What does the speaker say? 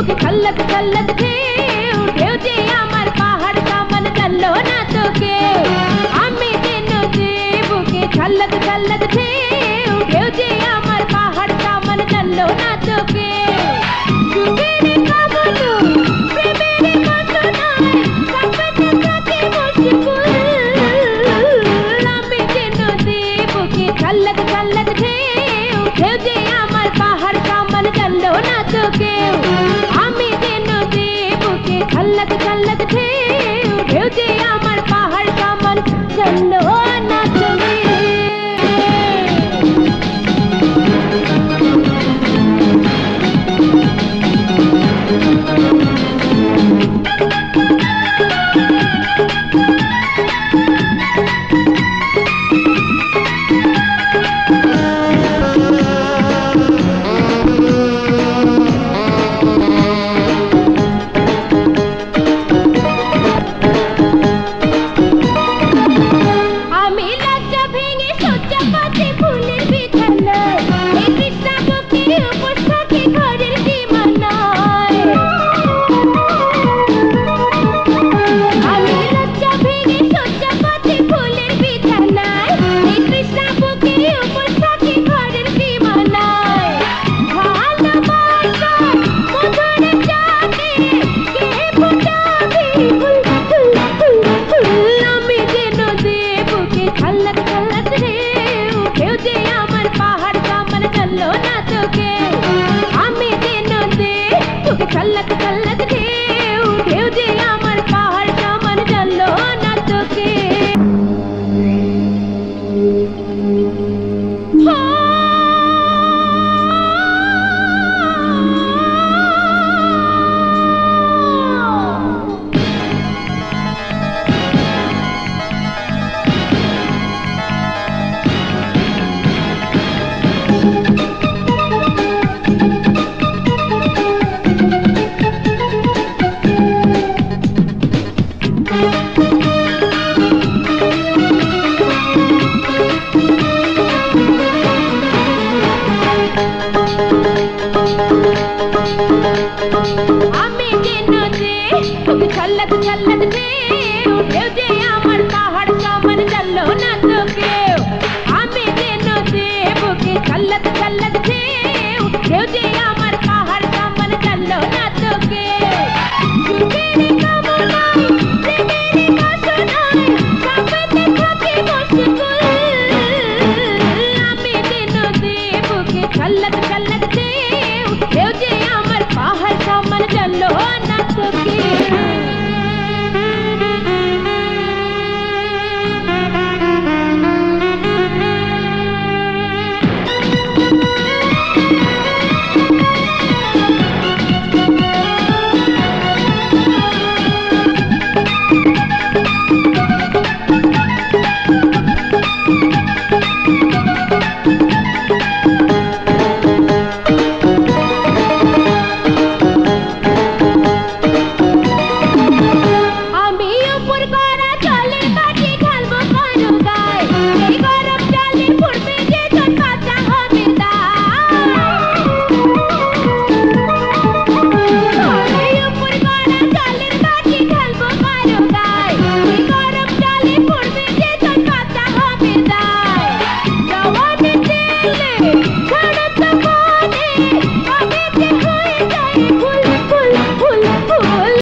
বুকে ছল্লক ছল্লক ঢেউ ঢেউ যে আমার পাহাড় সমান জানলো না তো কেউ আমি যে নদী বুকে ছল্লক ছল্লক ঢেউ ঢেউ যে আমার পাহাড় সমান জানলো না তো কেউ সুখের কামনা প্রেমের বাসনায় কাঁপতে থাকে মুশকুল আমি যে নদী বুকে ছল্লক ছল্লক ঢেউ ঢেউ যে আমার পাহাড় সমান জানলো না তো কেউ আমি যে নদী বুকে ছল্লক ছল্লক ঢেউ ঢেউ যে আমার পাহাড় সমান জানলো না তো কেউ আমি লজ্জা ভেঙে সজ্জা পাতে ফুলের বিছানায় এই কৃষ্ণা বুকে উপোস থাকি ঘরের সীমানায় আমি লজ্জা ভেঙে সজ্জা পাতে ফুলের বিছানায় এই কৃষ্ণা বুকে উপোস থাকি ঘরের সীমানায় ভালোবাসার মধুর চাঁদে কে ফোটাবে ফুল ফুল ফুল ফুল আমি যে নদী বুকে ছল্লক ছল্লক ঢেউ ঢেউ যে আমার পাহাড় সমান জানলো না তো কেউ আমি যে নদী বুকে ছল্লক ছল্লক ঢেউ ঢেউ যে আমার পাহাড় সমান জানলো না তো কেউ